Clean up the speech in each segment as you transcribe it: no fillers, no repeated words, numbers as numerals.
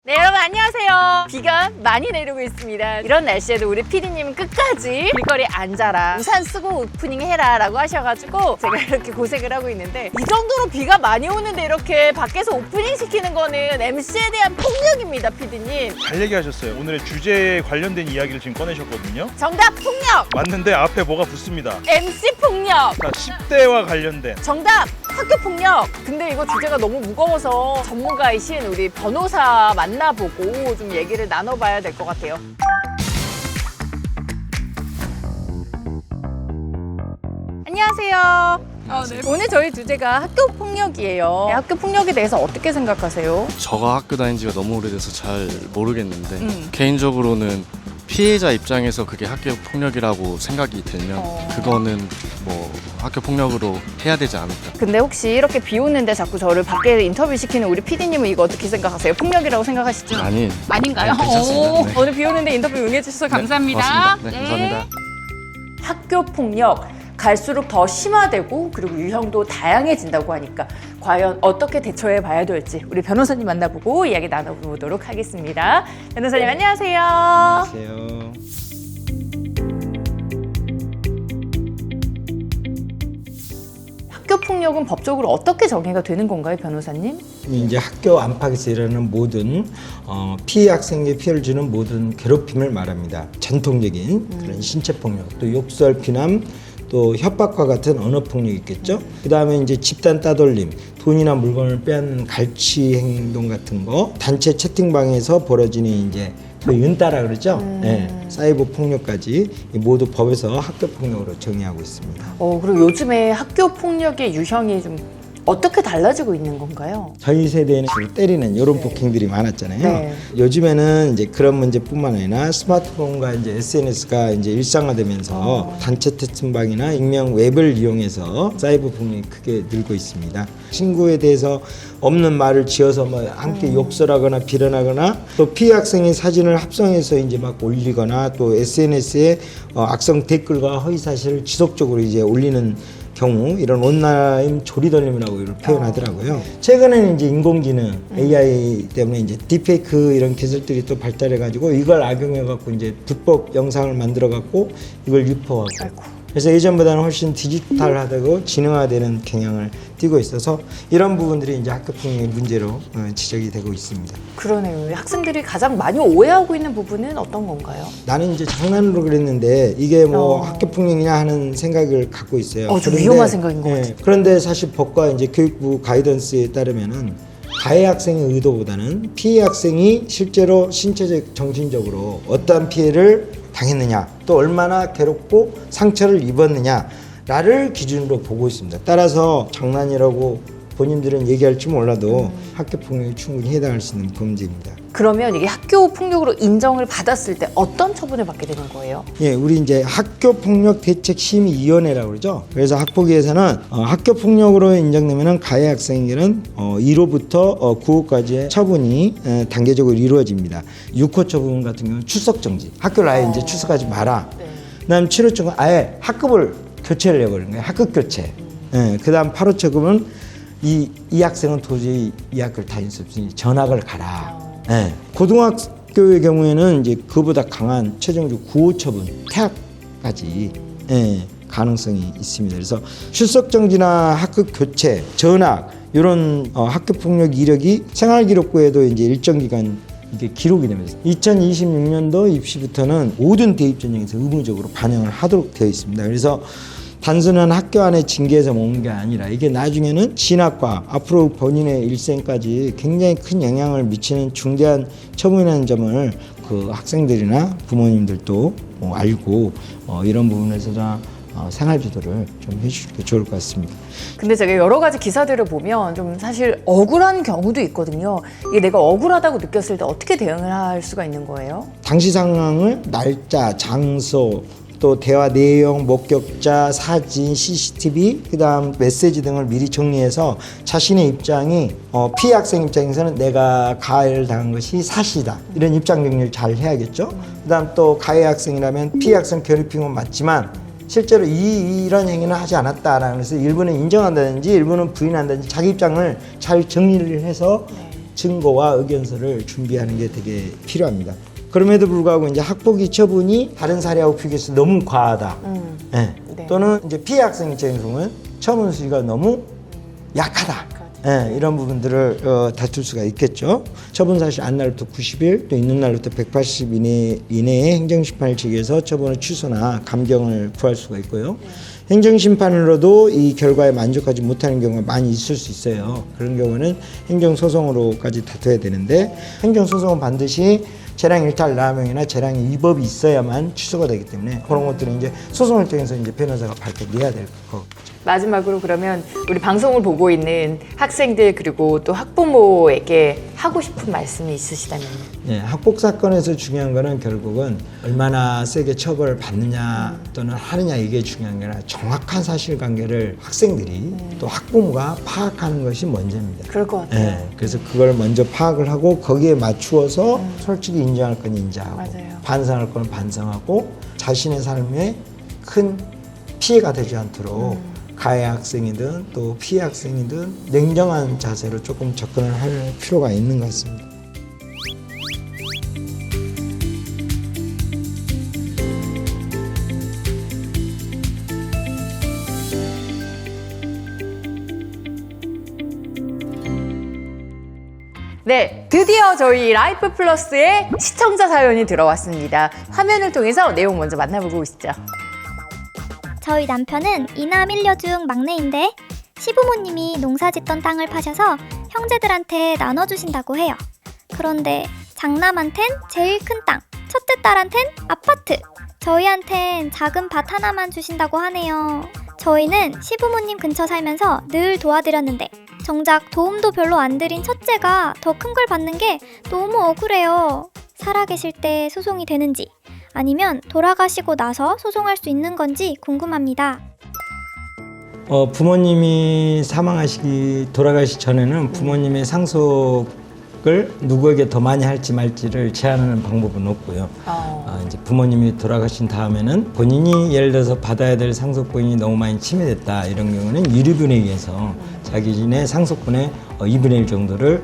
네, 여러분 안녕하세요. 비가 많이 내리고 있습니다. 이런 날씨에도 우리 PD님은 끝까지 길거리에 앉아라, 우산 쓰고 오프닝 해라 라고 하셔가지고 제가 이렇게 고생을 하고 있는데, 이 정도로 비가 많이 오는데 이렇게 밖에서 오프닝 시키는 거는 MC에 대한 폭력입니다. PD님 잘 얘기하셨어요. 오늘의 주제에 관련된 이야기를 지금 꺼내셨거든요. 정답 폭력! 맞는데 앞에 뭐가 붙습니다. MC 폭력! 자, 10대와 관련된. 정답! 학교 폭력! 근데 이거 주제가 너무 무거워서 전문가이신 우리 변호사 만나보고 좀 얘기를 나눠봐야 될 것 같아요. 안녕하세요. 네. 오늘 저희 주제가 학교 폭력이에요. 학교 폭력에 대해서 어떻게 생각하세요? 저가 학교 다닌 지가 너무 오래돼서 잘 모르겠는데 개인적으로는 피해자 입장에서 그게 학교 폭력이라고 생각이 들면 그거는 뭐 학교 폭력으로 해야 되지 않을까. 근데 혹시 이렇게 비 오는데 자꾸 저를 밖에 인터뷰 시키는 우리 PD님은 이거 어떻게 생각하세요? 폭력이라고 생각하시죠? 아닌가요? 네, 괜찮습니다. 네. 오늘 비 오는데 인터뷰 응해주셔서 감사합니다. 고맙습니다. 네, 감사합니다. 학교 폭력 갈수록 더 심화되고 그리고 유형도 다양해진다고 하니까 과연 어떻게 대처해 봐야 될지 우리 변호사님 만나보고 이야기 나눠보도록 하겠습니다. 변호사님 안녕하세요. 안녕하세요. 학교 폭력은 법적으로 어떻게 정의가 되는 건가요, 변호사님? 이제 학교 안팎에서 일어나는 모든 피해 학생에게 피해를 주는 모든 괴롭힘을 말합니다. 전통적인 그런 신체 폭력, 또 욕설, 비난, 또 협박과 같은 언어 폭력이 있겠죠. 그 다음에 이제 집단 따돌림, 돈이나 물건을 빼앗는 갈취 행동 같은 거, 단체 채팅방에서 벌어지는 이제 윤따라 그러죠. 네, 사이버 폭력까지 모두 법에서 학교 폭력으로 정의하고 있습니다. 그리고 요즘에 학교 폭력의 유형이 좀 어떻게 달라지고 있는 건가요? 저희 세대에는 주로 때리는 이런 폭행들이 많았잖아요. 네. 요즘에는 이제 그런 문제뿐만 아니라 스마트폰과 이제 SNS가 이제 일상화되면서 단체 채팅방이나 익명 웹을 이용해서 사이버 폭력이 크게 늘고 있습니다. 친구에 대해서 없는 말을 지어서 뭐 함께 욕설하거나 비난하거나, 또 피해 학생의 사진을 합성해서 이제 막 올리거나, 또 SNS에 악성 댓글과 허위 사실을 지속적으로 이제 올리는 경우, 이런 온라인 조리돌림이라고 이걸 표현하더라고요. 최근에는 이제 인공지능 AI 때문에 이제 딥페이크 이런 기술들이 또 발달해가지고 이걸 악용해갖고 이제 불법 영상을 만들어갖고 이걸 유포하고. 그래서 예전보다는 훨씬 디지털화되고 지능화되는 경향을 띠고 있어서 이런 부분들이 이제 학교 폭력의 문제로 지적이 되고 있습니다. 그러네요. 학생들이 가장 많이 오해하고 있는 부분은 어떤 건가요? 나는 이제 장난으로 그랬는데 이게 뭐 학교 폭력이냐 하는 생각을 갖고 있어요. 좀 그런데, 위험한 생각인 것 같아요. 그런데 사실 법과 이제 교육부 가이던스에 따르면은 가해 학생의 의도보다는 피해 학생이 실제로 신체적, 정신적으로 어떠한 피해를 당했느냐, 또 얼마나 괴롭고 상처를 입었느냐를 기준으로 보고 있습니다. 따라서 장난이라고 본인들은 얘기할지 몰라도 학교 폭력에 충분히 해당할 수 있는 범죄입니다. 그러면 이게 학교 폭력으로 인정을 받았을 때 어떤 처분을 받게 되는 거예요? 예, 우리 이제 학교폭력대책심의위원회라고 그러죠. 그래서 학폭위에서는 학교 폭력으로 인정되면은 가해 학생에게는 1호부터 9호까지의 처분이 단계적으로 이루어집니다. 6호 처분 같은 경우는 출석 정지. 학교를 아예 이제 출석하지 마라. 그다음 7호 처분 아예 학급을 교체를 해버리는 거예요. 학급 교체. 예, 그다음 8호 처분은 이 학생은 도저히 이 학교를 다닐 수 없으니 전학을 가라. 예. 고등학교의 경우에는 이제 그보다 강한 최종적 9호 처분, 퇴학까지 가능성이 있습니다. 그래서 출석 정지나 학급 교체, 전학 이런 학교 폭력 이력이 생활기록부에도 이제 일정 기간 이게 기록이 되면서 2026년도 입시부터는 모든 대입 전형에서 의무적으로 반영을 하도록 되어 있습니다. 그래서 단순한 학교 안에 징계에서 먹는 게 아니라 이게 나중에는 진학과 앞으로 본인의 일생까지 굉장히 큰 영향을 미치는 중대한 처분이라는 점을 그 학생들이나 부모님들도 알고 이런 부분에서 생활 지도를 좀 해주시는 게 좋을 것 같습니다. 근데 제가 여러 가지 기사들을 보면 좀 사실 억울한 경우도 있거든요. 이게 내가 억울하다고 느꼈을 때 어떻게 대응을 할 수가 있는 거예요? 당시 상황을 날짜, 장소, 또 대화 내용, 목격자, 사진, CCTV, 그다음 메시지 등을 미리 정리해서 자신의 입장이 피해 학생 입장에서는 내가 가해를 당한 것이 사실이다. 이런 입장 정리를 잘 해야겠죠. 그다음 또 가해 학생이라면 피해 학생 괴롭힌 건 맞지만 실제로 이런 행위는 하지 않았다라는 것을 일부는 인정한다든지 일부는 부인한다든지 자기 입장을 잘 정리를 해서 증거와 의견서를 준비하는 게 되게 필요합니다. 그럼에도 불구하고 이제 학폭위 처분이 다른 사례하고 비교해서 너무 과하다. 예. 네. 또는 이제 피해 학생 입장에서 보면 처분 수위가 너무 약하다. 예, 이런 부분들을 다툴 수가 있겠죠. 처분 사실 안 날부터 90일, 또 있는 날부터 180 이내에 행정심판을 제기해서 처분을 취소나 감경을 구할 수가 있고요. 행정심판으로도 이 결과에 만족하지 못하는 경우가 많이 있을 수 있어요. 그런 경우는 행정소송으로까지 다퉈야 되는데 행정소송은 반드시 재량 일탈 남용이나 재량 위법이 있어야만 취소가 되기 때문에 그런 것들은 이제 소송을 통해서 이제 변호사가 밝혀내야 될 거죠. 마지막으로 그러면 우리 방송을 보고 있는 학생들 그리고 또 학부모에게 하고 싶은 말씀이 있으시다면? 네, 학폭 사건에서 중요한 거는 결국은 얼마나 세게 처벌을 받느냐 또는 하느냐 이게 중요한 게 아니라 정확한 사실관계를 학생들이 또 학부모가 파악하는 것이 먼저입니다. 그럴 것 같아요. 네, 그래서 그걸 먼저 파악을 하고 거기에 맞추어서 솔직히 인정할 건 인정하고 맞아요. 반성할 건 반성하고 자신의 삶에 큰 피해가 되지 않도록 가해 학생이든 또 피해 학생이든 냉정한 자세로 조금 접근을 할 필요가 있는 것 같습니다. 네, 드디어 저희 라이프 플러스에 시청자 사연이 들어왔습니다. 화면을 통해서 내용 먼저 만나보고 오시죠. 저희 남편은 이남 1녀 중 막내인데 시부모님이 농사짓던 땅을 파셔서 형제들한테 나눠주신다고 해요. 그런데 장남한텐 제일 큰 땅, 첫째 딸한텐 아파트, 저희한텐 작은 밭 하나만 주신다고 하네요. 저희는 시부모님 근처 살면서 늘 도와드렸는데 정작 도움도 별로 안 드린 첫째가 더 큰 걸 받는 게 너무 억울해요. 살아계실 때 소송이 되는지 아니면 돌아가시고 나서 소송할 수 있는 건지 궁금합니다. 부모님이 돌아가시기 전에는 부모님의 상속을 누구에게 더 많이 할지 말지를 제한하는 방법은 없고요. 이제 부모님이 돌아가신 다음에는 본인이 예를 들어서 받아야 될 상속분이 너무 많이 침해됐다 이런 경우는 유류분에 의해서 자기의 상속분의 2분의 1 정도를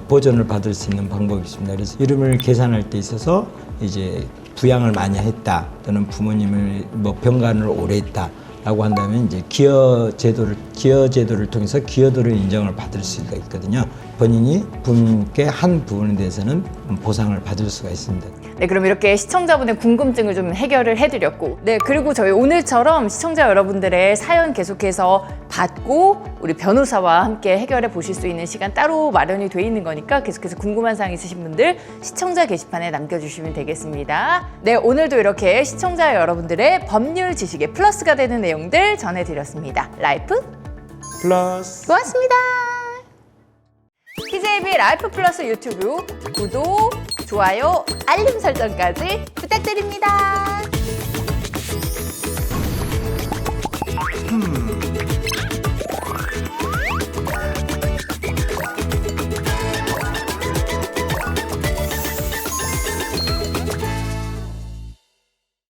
보전을 받을 수 있는 방법이 있습니다. 그래서 유류분을 계산할 때 있어서 이제 부양을 많이 했다 또는 부모님을 병간을 오래 했다 라고 한다면 이제 기여 제도를 통해서 기여도를 인정을 받을 수가 있거든요. 본인이 부모님께 한 부분에 대해서는 보상을 받을 수가 있습니다. 네, 그럼 이렇게 시청자분의 궁금증을 좀 해결을 해드렸고, 네, 그리고 저희 오늘처럼 시청자 여러분들의 사연 계속해서 받고 우리 변호사와 함께 해결해 보실 수 있는 시간 따로 마련이 돼 있는 거니까 계속해서 궁금한 사항 있으신 분들 시청자 게시판에 남겨주시면 되겠습니다. 네, 오늘도 이렇게 시청자 여러분들의 법률 지식에 플러스가 되는 내용들 전해드렸습니다. 라이프 플러스 고맙습니다. TJB 라이프 플러스 유튜브 구독, 좋아요, 알림 설정까지 부탁드립니다.